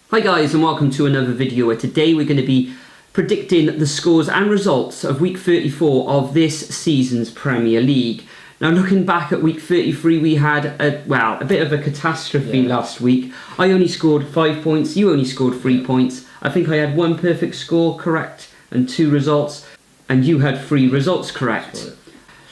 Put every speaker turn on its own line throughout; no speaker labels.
Hi guys, and welcome to another video where today we're going to be predicting the scores and results of week 34 of this season's Premier League. Now, looking back at week 33, we had a bit of a catastrophe last week. I only scored 5 points, you only scored 3 points. I think I had one perfect score correct and 2 results, and you had 3 results correct.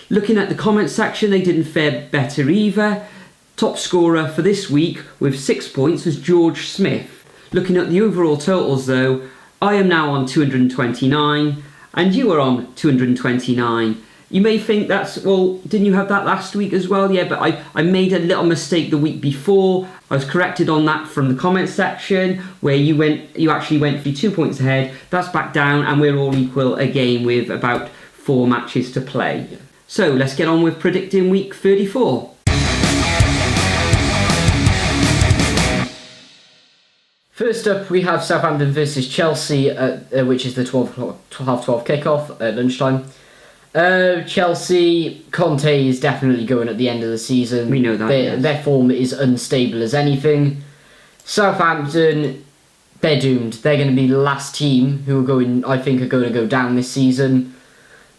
Looking at the comment section, they didn't fare better either. Top scorer for this week with 6 points was George Smith. Looking at the overall totals though, I am now on 229 and you are on 229. You may think that's, well, didn't you have that last week as well? Yeah, but I made a little mistake the week before. I was corrected on that from the comment section where you actually went for 2 points ahead. That's back down and we're all equal again with about 4 matches to play. So let's get on with predicting week 34.
First up, we have Southampton versus Chelsea, which is the half 12 kickoff at lunchtime. Chelsea, Conte is definitely going at the end of the season.
We know that.
Their form is unstable as anything. Southampton, they're doomed. They're going to be the last team who are going to go down this season.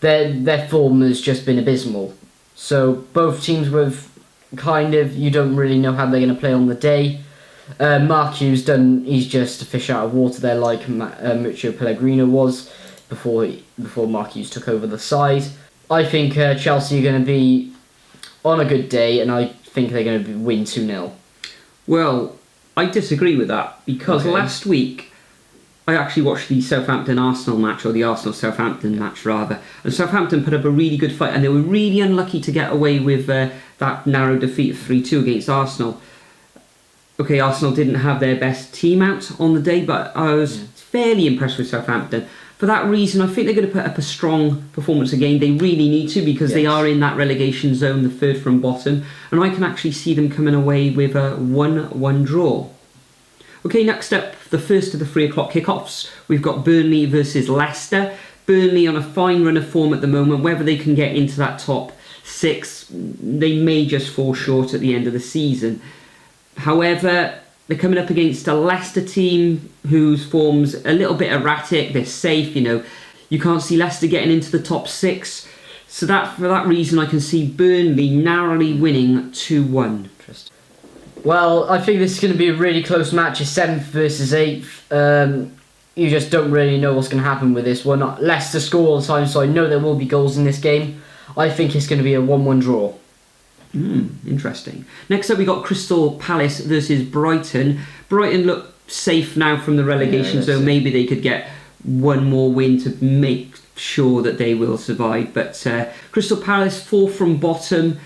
Their form has just been abysmal. So both teams with you don't really know how they're going to play on the day. Mark Hughes he's just a fish out of water there, like Mauricio Pellegrino was before Mark Hughes took over the side. I think Chelsea are going to be on a good day, and I think they're going to win 2-0.
Well, I disagree with that because last week I actually watched the Southampton-Arsenal match, or the Arsenal-Southampton match rather, and Southampton put up a really good fight and they were really unlucky to get away with that narrow defeat of 3-2 against Arsenal. Okay, Arsenal didn't have their best team out on the day, but I was fairly impressed with Southampton. For that reason, I think they're going to put up a strong performance again. They really need to because they are in that relegation zone, the third from bottom, and I can actually see them coming away with a 1-1 draw. Okay, next up, the first of the 3 o'clock kickoffs, we've got Burnley versus Leicester. Burnley on a fine run of form at the moment. Whether they can get into that top 6, they may just fall short at the end of the season. However, they're coming up against a Leicester team whose form's a little bit erratic. They're safe, you can't see Leicester getting into the top 6. So for that reason, I can see Burnley narrowly winning 2-1.
Well, I think this is going to be a really close match. It's 7th versus 8th. You just don't really know what's going to happen with this one. Leicester score all the time, so I know there will be goals in this game. I think it's going to be a 1-1 draw.
Interesting. Next up we got Crystal Palace versus Brighton. Brighton look safe now from the relegation zone. Maybe they could get one more win to make sure that they will survive. But Crystal Palace, 4 from bottom.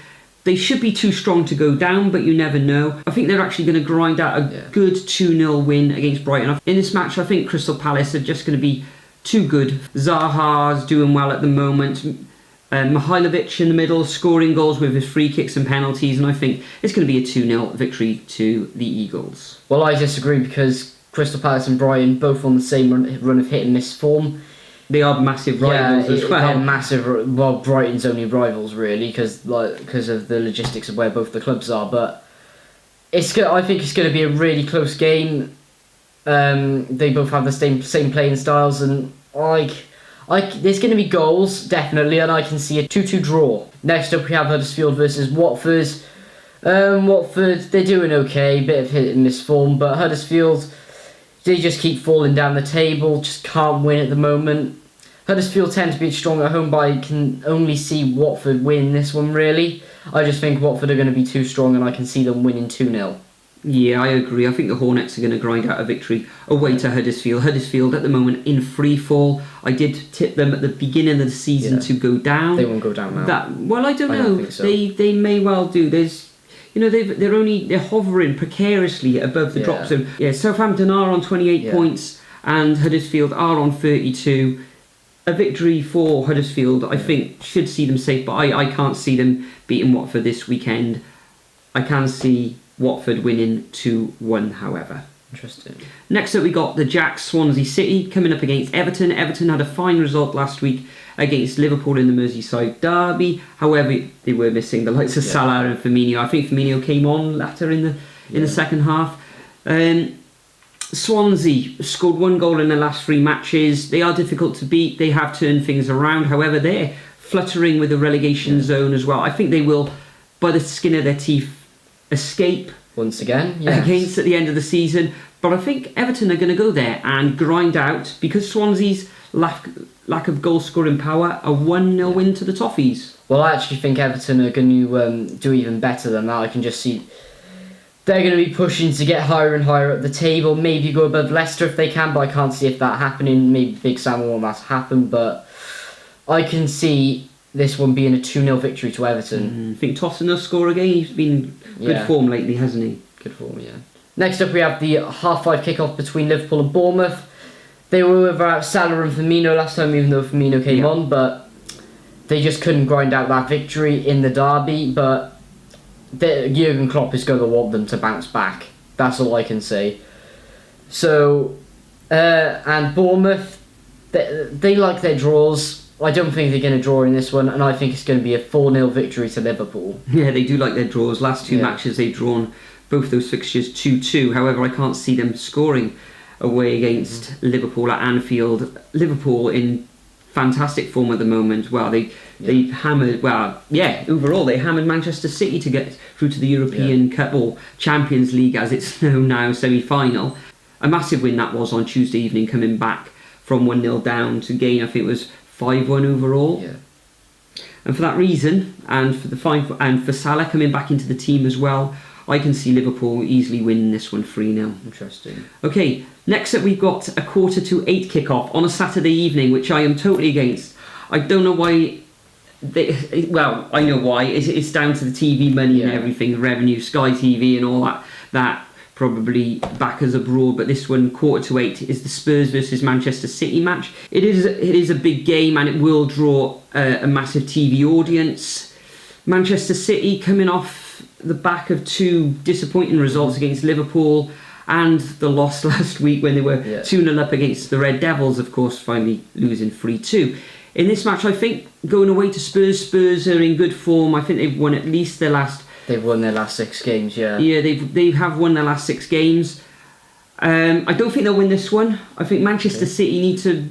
They should be too strong to go down, but you never know. I think they're actually going to grind out a good 2-0 win against Brighton. In this match, I think Crystal Palace are just going to be too good. Zaha's doing well at the moment. Mihailovic in the middle, scoring goals with his free kicks and penalties, and I think it's going to be a 2-0 victory to the Eagles.
Well, I disagree because Crystal Palace and Brighton both on the same run of hit and miss form.
They are massive rivals as well.
They're massive. Well, Brighton's only rivals really because of the logistics of where both the clubs are. But I think it's going to be a really close game. They both have the same playing styles, and there's going to be goals, definitely, and I can see a 2-2 draw. Next up, we have Huddersfield versus Watford. Watford, they're doing okay, bit of hit and miss form, but Huddersfield, they just keep falling down the table, just can't win at the moment. Huddersfield tend to be strong at home, but I can only see Watford win this one, really. I just think Watford are going to be too strong, and I can see them winning 2-0.
Yeah, I agree. I think the Hornets are going to grind out a victory away to Huddersfield. Huddersfield at the moment in free fall. I did tip them at the beginning of the season to go down.
They won't go down now.
I don't know. Think so. They may well do. They're hovering precariously above the drop zone. Yeah, Southampton are on 28 points and Huddersfield are on 32. A victory for Huddersfield, I think, should see them safe, but I can't see them beating Watford this weekend. I can see Watford winning 2-1, however.
Interesting.
Next up we got the Jacks Swansea City coming up against Everton. Everton had a fine result last week against Liverpool in the Merseyside derby. However, they were missing the likes of Salah and Firmino. I think Firmino came on later in the second half. Swansea scored 1 goal in their last 3 matches. They are difficult to beat. They have turned things around. However, they're fluttering with the relegation zone as well. I think they will, by the skin of their teeth, escape
once again
against at the end of the season. But I think Everton are going to go there and grind out, because Swansea's lack of goal scoring power, a 1-0 win to the Toffees.
Well, I actually think Everton are going to do even better than that. I can just see they're going to be pushing to get higher and higher up the table. Maybe go above Leicester if they can, but I can't see if that happening. Maybe Big Sam will want that to happen, but I can see this one being a 2-0 victory to Everton.
I think Tottenham will score again. He's been good form lately, hasn't he?
Good form, yeah. Next up, we have the 5:30 kickoff between Liverpool and Bournemouth. They were without Salah and Firmino last time, even though Firmino came on, but they just couldn't grind out that victory in the derby. But Jurgen Klopp is going to want them to bounce back. That's all I can say. So, and Bournemouth, they like their draws. I don't think they're going to draw in this one, and I think it's going to be a 4-0 victory to Liverpool.
Yeah, they do like their draws. Last 2 matches they've drawn both those fixtures 2-2. However, I can't see them scoring away against Liverpool at Anfield. Liverpool in fantastic form at the moment. Well, they hammered. Overall they hammered Manchester City to get through to the European Cup, or Champions League as it's known now, semi-final. A massive win that was on Tuesday evening, coming back from 1-0 down to gain, I think it was 5-1 overall.
Yeah.
And for that reason, and for Salah coming back into the team as well, I can see Liverpool easily winning this one 3-0.
Interesting.
Okay, next up we've got a 7:45 kickoff on a Saturday evening, which I am totally against. I don't know why. I know why. It's down to the TV money and everything, revenue, Sky TV and all that probably backers abroad. But this one, 7:45, is the Spurs versus Manchester City match. It is a big game, and it will draw a massive TV audience. Manchester City coming off the back of 2 disappointing results against Liverpool and the loss last week when they were 2-0 up against the Red Devils, of course, finally losing 3-2. In this match, I think going away to Spurs are in good form. I think they've won at least their last...
They've won their last 6 games, yeah.
Yeah, they have won their last 6 games. I don't think they'll win this one. I think Manchester City need to...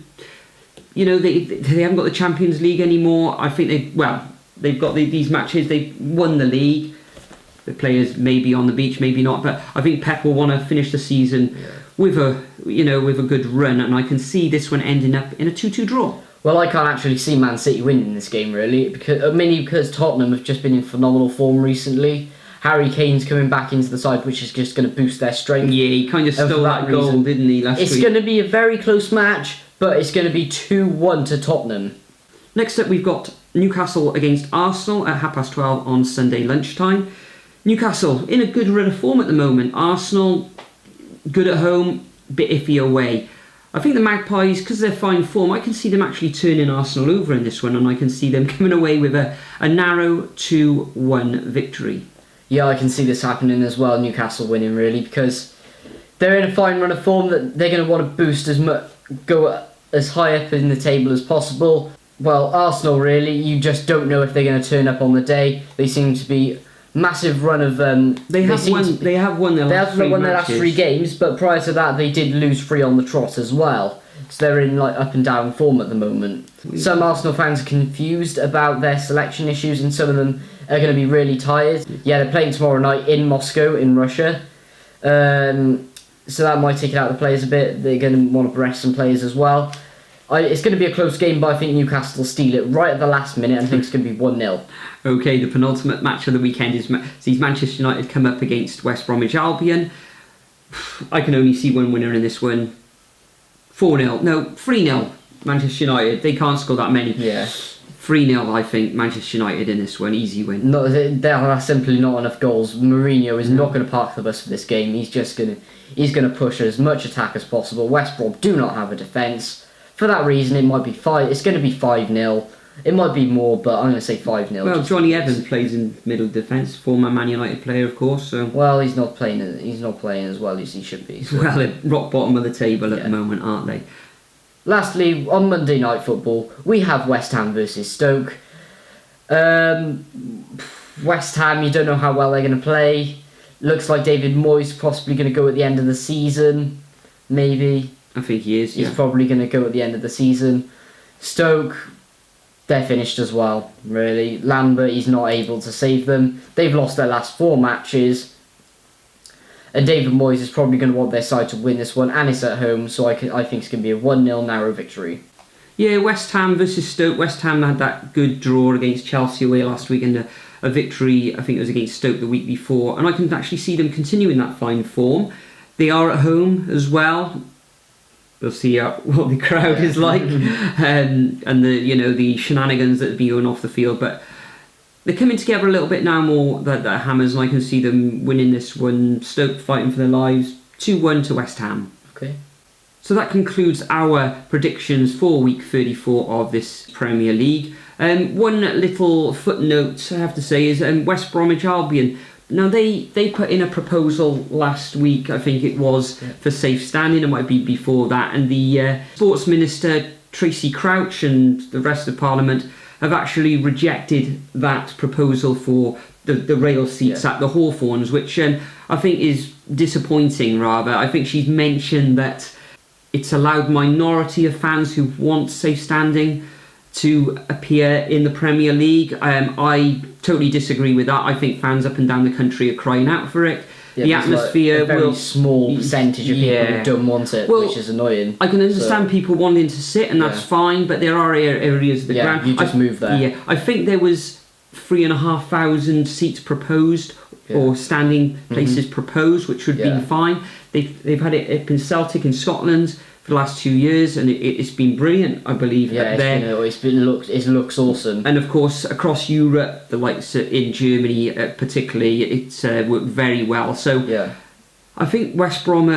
they haven't got the Champions League anymore. I think they've got these matches. They've won the league. The players may be on the beach, maybe not, but I think Pep will want to finish the season with a good run, and I can see this one ending up in a 2-2 draw.
Well, I can't actually see Man City winning this game, really, because Tottenham have just been in phenomenal form recently. Harry Kane's coming back into the side, which is just going to boost their strength. Yeah,
he kind of stole that goal, didn't he, last week?
It's going to be a very close match, but it's going to be 2-1 to Tottenham.
Next up, we've got Newcastle against Arsenal at 12:30 on Sunday lunchtime. Newcastle in a good run of form at the moment. Arsenal good at home, bit iffy away. I think the Magpies, because they're fine form, I can see them actually turning Arsenal over in this one, and I can see them coming away with a narrow 2-1 victory.
Yeah, I can see this happening as well, Newcastle winning, really, because they're in a fine run of form that they're going to want to boost go as high up in the table as possible. Well, Arsenal, really, you just don't know if they're going to turn up on the day. They seem to be massive run of
they have won their last
3 games, but prior to that they did lose 3 on the trot as well, so they're in up and down form at the moment. Some Arsenal fans are confused about their selection issues, and some of them are going to be really tired. They're playing tomorrow night in Moscow in Russia, so that might take it out of the players a bit. They're going to want to rest some players as well. It's going to be a close game, but I think Newcastle will steal it right at the last minute, and I think it's going to be 1-0.
Okay, the penultimate match of the weekend sees Manchester United come up against West Bromwich Albion. I can only see one winner in this one. 3-0. Manchester United. They can't score that many.
Yeah.
3-0, I think, Manchester United in this one. Easy win.
No, there are simply not enough goals. Mourinho is not going to park the bus for this game. He's going to push as much attack as possible. West Brom do not have a defence. For that reason, it might be 5. It's going to be 5-0. It might be more, but I'm going to say 5-0.
Well, Johnny Evans plays in middle defence, former Man United player, of course. So.
Well, he's not playing as well as he should be. So.
Well, they're rock bottom of the table at the moment, aren't they?
Lastly, on Monday Night Football, we have West Ham versus Stoke. West Ham, you don't know how well they're going to play. Looks like David Moyes possibly going to go at the end of the season. maybe.
I think he is.
He's probably going to go at the end of the season. Stoke, they're finished as well, really. Lambert, he's not able to save them. They've lost their last 4 matches. And David Moyes is probably going to want their side to win this one, and it's at home, so I think it's going to be a 1-0 narrow victory.
Yeah, West Ham versus Stoke. West Ham had that good draw against Chelsea away last week, and a victory, I think it was against Stoke the week before, and I can actually see them continuing that fine form. They are at home as well. We'll see what the crowd is like, and the shenanigans that have been going off the field, but they're coming together a little bit now more, the Hammers, and I can see them winning this one. Stoke fighting for their lives, 2-1 to West Ham.
Okay.
So that concludes our predictions for week 34 of this Premier League. One little footnote I have to say is West Bromwich Albion. Now they put in a proposal last week, I think it was, for safe standing. It might be before that, and the Sports Minister Tracy Crouch and the rest of Parliament have actually rejected that proposal for the rail seats at the Hawthorns, which I think is disappointing, rather. I think she's mentioned that it's allowed minority of fans who want safe standing to appear in the Premier League. I totally disagree with that. I think fans up and down the country are crying out for it.
Yeah,
the atmosphere
a very small percentage of people who don't want it, which is annoying.
I can understand people wanting to sit, and that's fine, but there are areas of the ground.
You just move there.
Yeah, I think there was 3,500 seats proposed, or standing places proposed, which would be fine. They've had it up in Celtic in Scotland for the last 2 years, and it's been brilliant, I believe.
Yeah, it looks awesome.
And of course, across Europe, the likes in Germany particularly, it's worked very well. So I think West Brom,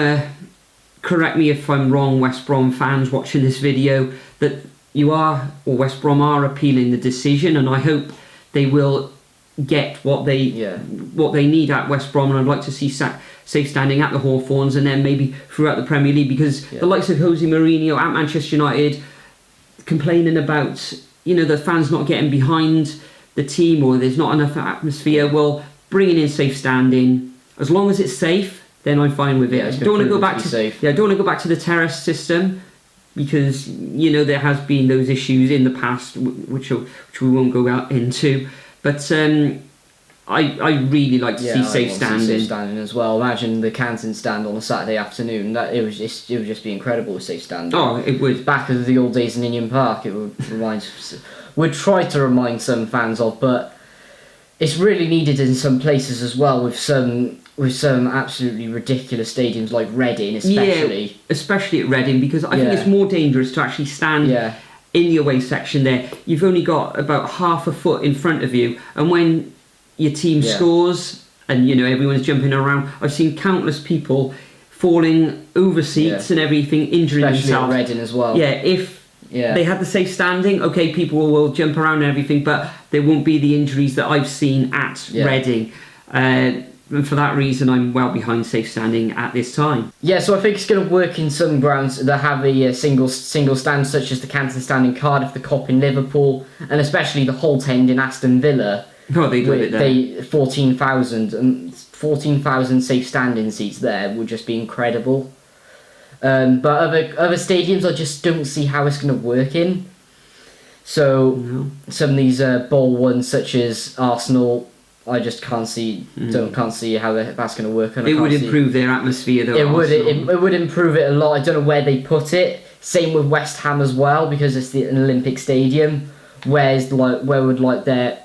correct me if I'm wrong, West Brom fans watching this video, that West Brom are appealing the decision, and I hope they will get what they need at West Brom, and I'd like to see safe standing at the Hawthorns, and then maybe throughout the Premier League, because the likes of Jose Mourinho at Manchester United complaining about the fans not getting behind the team, or there's not enough atmosphere. Well, bringing in safe standing, as long as it's safe, then I'm fine with it. I don't want to go back to the terrace system, because there has been those issues in the past which we won't go out into. But I really like to see safe standing.
Safe standing as well. Imagine the Canton stand on a Saturday afternoon. It would just be incredible with safe standing.
Oh, it would.
Back of the old days in Indian Park, it would try to remind some fans of, but it's really needed in some places as well, with some absolutely ridiculous stadiums like Reading, especially.
Yeah, especially at Reading, because I think it's more dangerous to actually stand in the away section there. You've only got about half a foot in front of you, and when your team scores and everyone's jumping around, I've seen countless people falling over seats and everything, injuring themselves.
Especially at Reading as well.
Yeah, if they had the safe standing, okay, people will jump around and everything, but there won't be the injuries that I've seen at Reading. And for that reason, I'm well behind safe standing at this time. Yeah,
so I think it's going to work in some grounds that have a single stand, such as the Canton stand in Cardiff, the Cop in Liverpool, and especially the Holt End in Aston Villa.
Oh, they do it there.
14,000 safe standing seats there would just be incredible. But other stadiums, I just don't see how it's going to work in. So some of these bowl ones, such as Arsenal, I just can't see how that's going to work.
It would improve their atmosphere, though.
It would improve it a lot. I don't know where they put it. Same with West Ham as well, because it's an Olympic stadium. Where would their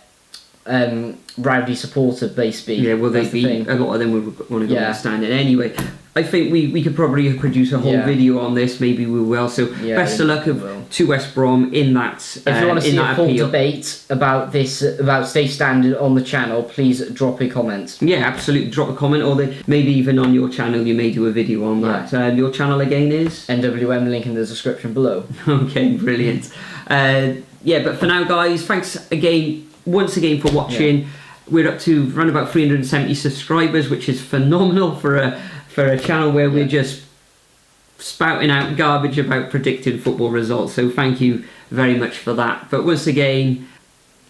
rowdy supporter base be?
Yeah, well, a lot of them would want to go stand it anyway. I think we could probably produce a whole video on this. Maybe we will. So best of luck to West Brom in that.
If you want to see a full debate about safe standing on the channel, please drop a comment.
Yeah, absolutely. Drop a comment, or maybe even on your channel you may do a video on that. Your channel again is
NWM, link in the description below.
Okay, brilliant. But for now, guys, thanks once again for watching. We're up to around about 370 subscribers, which is phenomenal for a channel where we're just spouting out garbage about predicting football results. So thank you very much for that. But once again,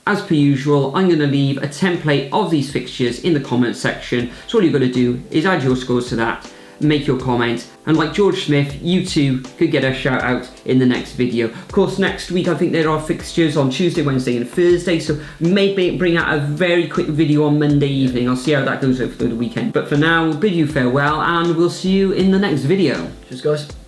as per usual, I'm going to leave a template of these fixtures in the comments section. So all you've got to do is add your scores to that, make your comment. And like George Smith, you too could get a shout out in the next video. Of course, next week I think there are fixtures on Tuesday, Wednesday and Thursday, so maybe bring out a very quick video on Monday evening. I'll see how that goes over the weekend. But for now, bid you farewell and we'll see you in the next video.
Cheers guys.